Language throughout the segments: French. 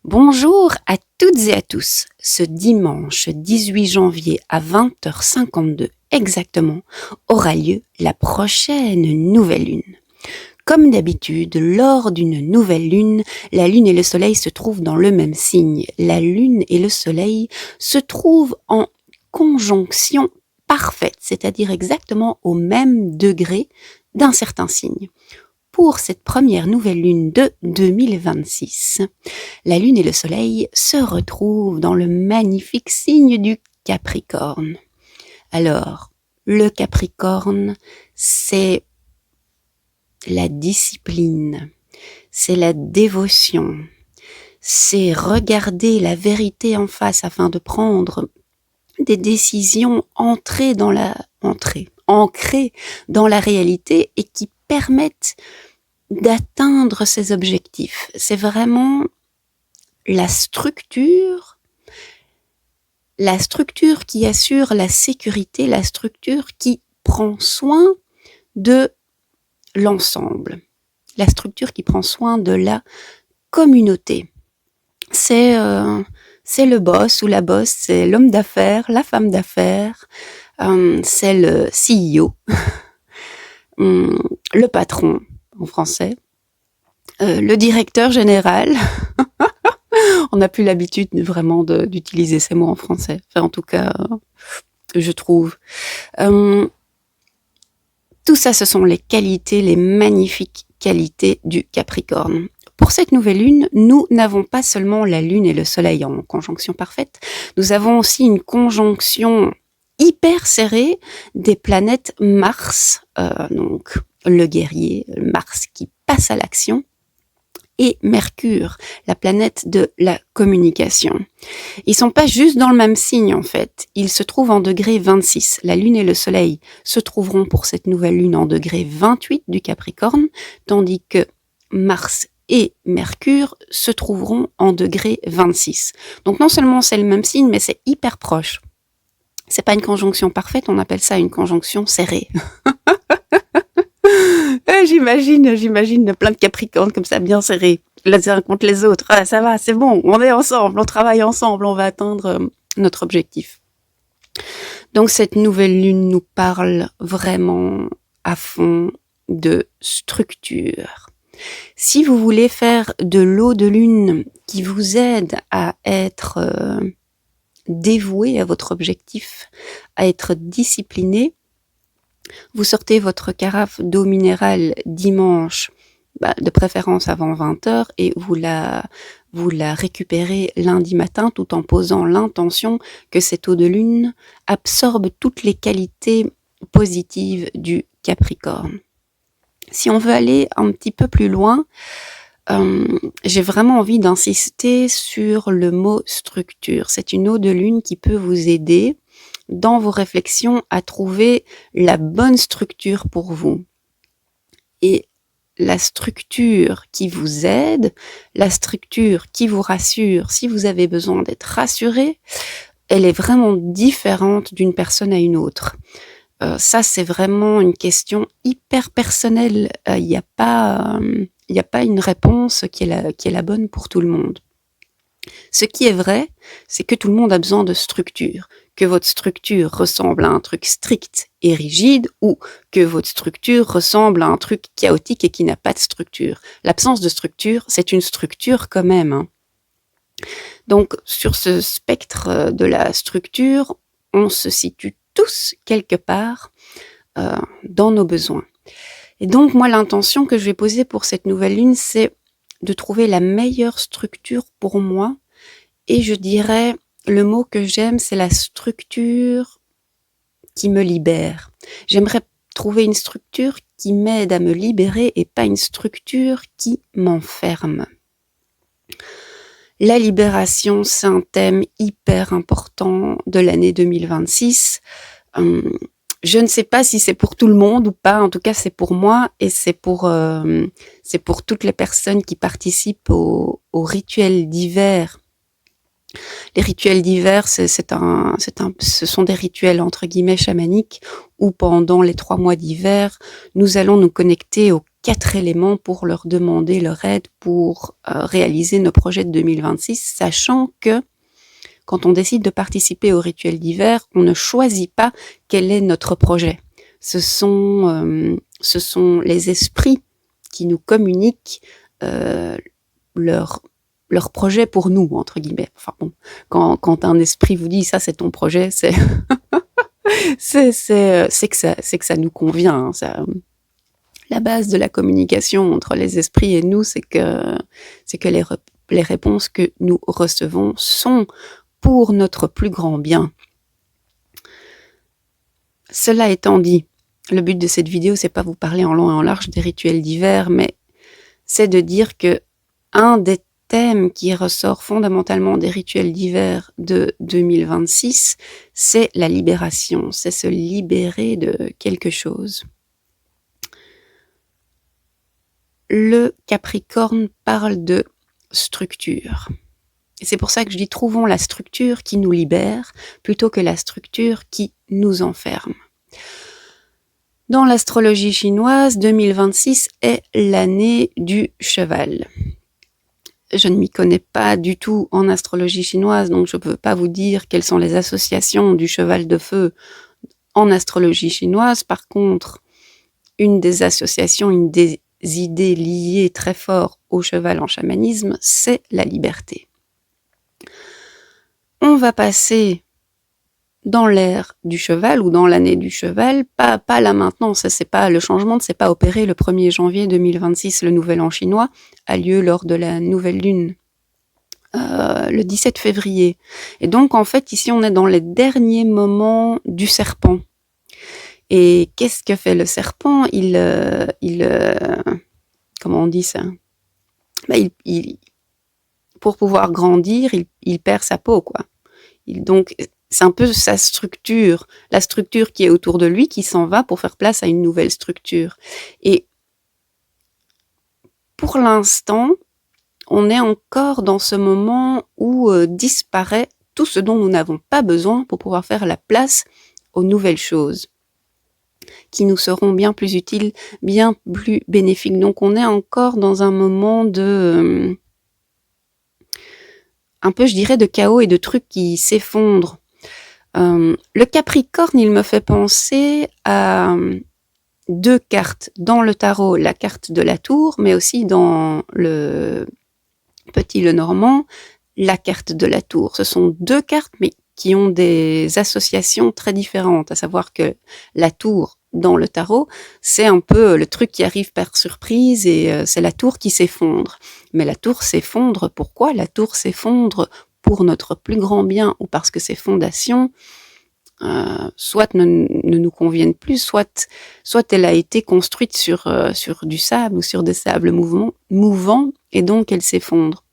Bonjour à toutes et à tous. Ce dimanche 18 janvier à 20h52 exactement aura lieu la prochaine nouvelle lune. Comme d'habitude, lors d'une nouvelle lune, la lune et le soleil se trouvent dans le même signe. La lune et le soleil se trouvent en conjonction parfaite, c'est-à-dire exactement au même degré d'un certain signe. Pour cette première nouvelle lune de 2026, la lune et le soleil se retrouvent dans le magnifique signe du Capricorne. Alors, le Capricorne, c'est la discipline, c'est la dévotion, c'est regarder la vérité en face afin de prendre des décisions ancrées dans la réalité et qui permettent d'atteindre ses objectifs. C'est vraiment la structure qui assure la sécurité, la structure qui prend soin de l'ensemble, la structure qui prend soin de la communauté. C'est le boss ou la boss, c'est l'homme d'affaires, la femme d'affaires, c'est le CEO, le patron en français, le directeur général. On n'a plus l'habitude vraiment d'utiliser ces mots en français. Enfin, en tout cas, je trouve. Tout ça, ce sont les qualités, les magnifiques qualités du Capricorne. Pour cette nouvelle lune, nous n'avons pas seulement la lune et le soleil en conjonction parfaite, nous avons aussi une conjonction hyper serrée des planètes Mars, donc le guerrier, Mars qui passe à l'action, et Mercure, la planète de la communication. Ils sont pas juste dans le même signe en fait, ils se trouvent en degré 26. La lune et le soleil se trouveront pour cette nouvelle lune en degré 28 du Capricorne, tandis que Mars et Mercure se trouveront en degré 26. Donc non seulement c'est le même signe, mais c'est hyper proche. C'est pas une conjonction parfaite, on appelle ça une conjonction serrée. J'imagine plein de Capricornes comme ça, bien serrés, les uns contre les autres. Ah, ça va, c'est bon, on est ensemble, on travaille ensemble, on va atteindre notre objectif. Donc cette nouvelle lune nous parle vraiment à fond de structure. Si vous voulez faire de l'eau de lune qui vous aide à être dévoué à votre objectif, à être discipliné, vous sortez votre carafe d'eau minérale dimanche, de préférence avant 20h, et vous la récupérez lundi matin tout en posant l'intention que cette eau de lune absorbe toutes les qualités positives du Capricorne. Si on veut aller un petit peu plus loin, j'ai vraiment envie d'insister sur le mot structure. C'est une eau de lune qui peut vous aider dans vos réflexions à trouver la bonne structure pour vous. Et la structure qui vous aide, la structure qui vous rassure, si vous avez besoin d'être rassuré, elle est vraiment différente d'une personne à une autre. Ça, c'est vraiment une question hyper personnelle. Il n'y a pas une réponse qui est la bonne pour tout le monde. Ce qui est vrai, c'est que tout le monde a besoin de structure. Que votre structure ressemble à un truc strict et rigide ou que votre structure ressemble à un truc chaotique et qui n'a pas de structure. L'absence de structure, c'est une structure quand même, hein. Donc, sur ce spectre de la structure, on se situe tous quelque part dans nos besoins. Et donc, moi, l'intention que je vais poser pour cette nouvelle lune, c'est de trouver la meilleure structure pour moi. Et je dirais, le mot que j'aime, c'est la structure qui me libère. J'aimerais trouver une structure qui m'aide à me libérer et pas une structure qui m'enferme. La libération, c'est un thème hyper important de l'année 2026. Je ne sais pas si c'est pour tout le monde ou pas, en tout cas c'est pour moi et c'est pour toutes les personnes qui participent aux rituels d'hiver. Les rituels d'hiver, ce sont des rituels entre guillemets chamaniques où pendant les 3 mois d'hiver, nous allons nous connecter au 4 éléments pour leur demander leur aide pour réaliser nos projets de 2026, sachant que quand on décide de participer au rituel d'hiver, on ne choisit pas quel est notre projet. Ce sont les esprits qui nous communiquent leur projet pour nous, entre guillemets. Enfin bon, quand un esprit vous dit ça c'est ton projet, c'est que ça nous convient. Hein, ça, la base de la communication entre les esprits et nous, c'est que les réponses que nous recevons sont pour notre plus grand bien. Cela étant dit, le but de cette vidéo, c'est pas vous parler en long et en large des rituels d'hiver, mais c'est de dire que un des thèmes qui ressort fondamentalement des rituels d'hiver de 2026, c'est la libération, c'est se libérer de quelque chose. Le Capricorne parle de structure. Et c'est pour ça que je dis trouvons la structure qui nous libère plutôt que la structure qui nous enferme. Dans l'astrologie chinoise, 2026 est l'année du cheval. Je ne m'y connais pas du tout en astrologie chinoise, donc je ne peux pas vous dire quelles sont les associations du cheval de feu en astrologie chinoise. Par contre, une des associations, une des idées liées très fort au cheval en chamanisme, c'est la liberté. On va passer dans l'ère du cheval ou dans l'année du cheval, pas là maintenant, ça c'est pas le changement, c'est pas opéré le 1er janvier 2026, le nouvel an chinois a lieu lors de la nouvelle lune le 17 février. Et donc en fait ici on est dans les derniers moments du serpent. Et qu'est-ce que fait le serpent ? Comment on dit ça ? Pour pouvoir grandir, il perd sa peau, quoi. Donc, c'est un peu sa structure, la structure qui est autour de lui, qui s'en va pour faire place à une nouvelle structure. Et pour l'instant, on est encore dans ce moment où disparaît tout ce dont nous n'avons pas besoin pour pouvoir faire la place aux nouvelles choses qui nous seront bien plus utiles, bien plus bénéfiques. Donc on est encore dans un moment de un peu, je dirais, de chaos et de trucs qui s'effondrent. Le Capricorne, il me fait penser à 2 cartes dans le tarot, la carte de la tour, mais aussi dans le Petit Lenormand, la carte de la tour. Ce sont 2 cartes, mais qui ont des associations très différentes, à savoir que la tour dans le tarot, c'est un peu le truc qui arrive par surprise et c'est la tour qui s'effondre. Mais la tour s'effondre, pourquoi ? La tour s'effondre pour notre plus grand bien ou parce que ses fondations soit ne nous conviennent plus, soit elle a été construite sur du sable ou sur des sables mouvants et donc elle s'effondre.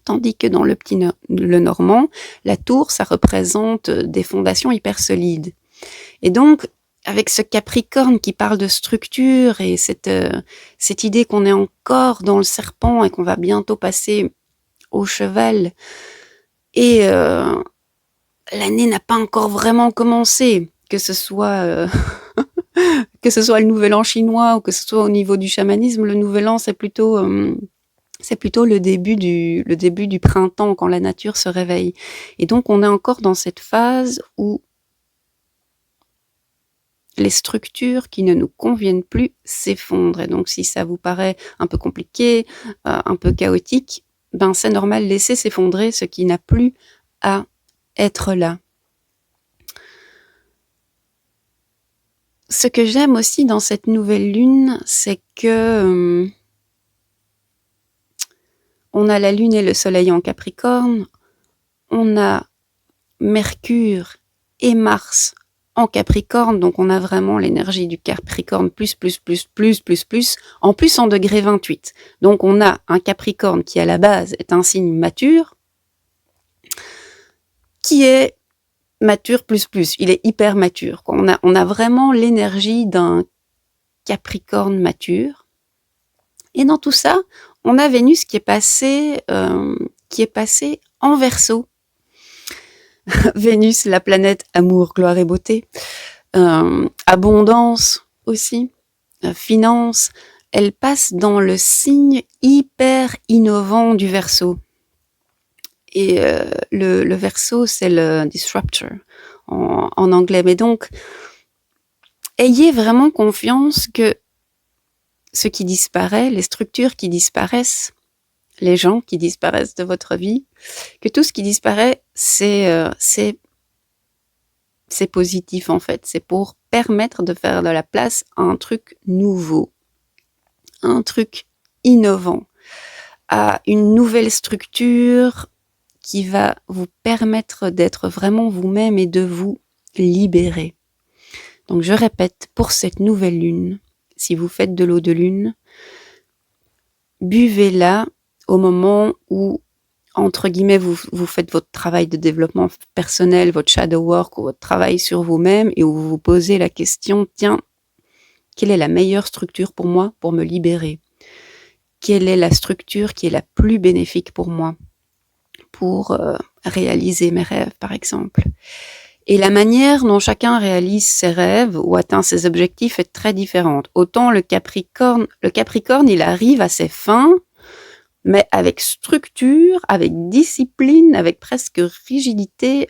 Tandis que dans le Petit Lenormand, la tour, ça représente des fondations hyper solides. Et donc, avec ce Capricorne qui parle de structure et cette idée qu'on est encore dans le serpent et qu'on va bientôt passer au cheval, et l'année n'a pas encore vraiment commencé, que ce soit le nouvel an chinois ou que ce soit au niveau du chamanisme, le nouvel an c'est plutôt le début du printemps, quand la nature se réveille. Et donc on est encore dans cette phase où les structures qui ne nous conviennent plus s'effondrent. Et donc si ça vous paraît un peu compliqué, un peu chaotique, ben c'est normal, laissez s'effondrer ce qui n'a plus à être là. Ce que j'aime aussi dans cette nouvelle lune, c'est que on a la lune et le soleil en Capricorne, on a Mercure et Mars en Capricorne, donc on a vraiment l'énergie du Capricorne plus, en plus en degré 28. Donc on a un Capricorne qui à la base est un signe mature, qui est mature plus. Il est hyper mature. On a vraiment l'énergie d'un Capricorne mature. Et dans tout ça, on a Vénus qui est passée en Verseau. Vénus, la planète amour, gloire et beauté. Abondance aussi. Finance. elle passe dans le signe hyper innovant du Verseau. Et le Verseau, c'est le disruptor en anglais. Mais donc, ayez vraiment confiance que ce qui disparaît, les structures qui disparaissent, les gens qui disparaissent de votre vie, que tout ce qui disparaît, c'est positif en fait. C'est pour permettre de faire de la place à un truc nouveau, un truc innovant, à une nouvelle structure qui va vous permettre d'être vraiment vous-même et de vous libérer. Donc je répète, pour cette nouvelle lune, si vous faites de l'eau de lune, buvez-la au moment où, entre guillemets, vous faites votre travail de développement personnel, votre shadow work ou votre travail sur vous-même et où vous vous posez la question, tiens, quelle est la meilleure structure pour moi pour me libérer? Quelle est la structure qui est la plus bénéfique pour moi pour réaliser mes rêves, par exemple? Et la manière dont chacun réalise ses rêves ou atteint ses objectifs est très différente. Autant le Capricorne, il arrive à ses fins, mais avec structure, avec discipline, avec presque rigidité,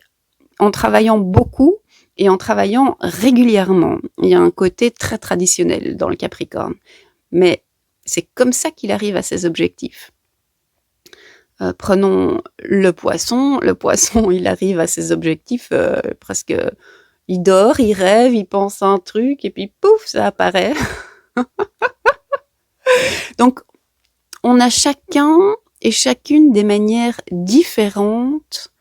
en travaillant beaucoup et en travaillant régulièrement. Il y a un côté très traditionnel dans le Capricorne. Mais c'est comme ça qu'il arrive à ses objectifs. Prenons le poisson. Le poisson, il arrive à ses objectifs presque... Il dort, il rêve, il pense à un truc, et puis pouf, ça apparaît. Donc, on a chacun et chacune des manières différentes.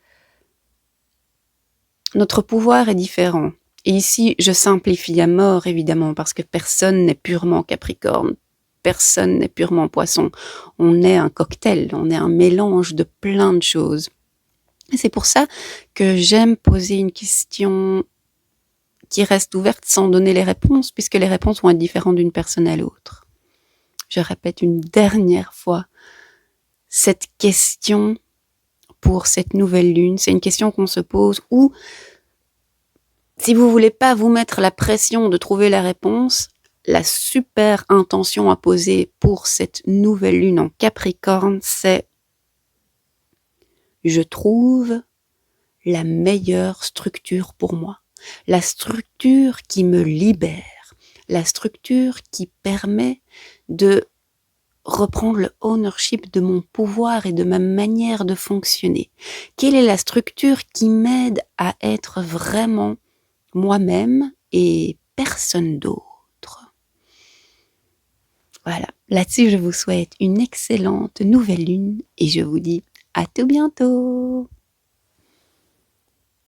Notre pouvoir est différent. Et ici, je simplifie à mort, évidemment, parce que personne n'est purement Capricorne. Personne n'est purement poisson. On est un cocktail, on est un mélange de plein de choses. Et c'est pour ça que j'aime poser une question qui reste ouverte sans donner les réponses, puisque les réponses vont être différentes d'une personne à l'autre. Je répète une dernière fois, cette question pour cette nouvelle lune, c'est une question qu'on se pose où, si vous voulez pas vous mettre la pression de trouver la réponse, la super intention à poser pour cette nouvelle lune en Capricorne, c'est « Je trouve la meilleure structure pour moi, la structure qui me libère, la structure qui permet de reprendre le ownership de mon pouvoir et de ma manière de fonctionner. Quelle est la structure qui m'aide à être vraiment moi-même et personne d'autre ?» Voilà, là-dessus je vous souhaite une excellente nouvelle lune et je vous dis à tout bientôt.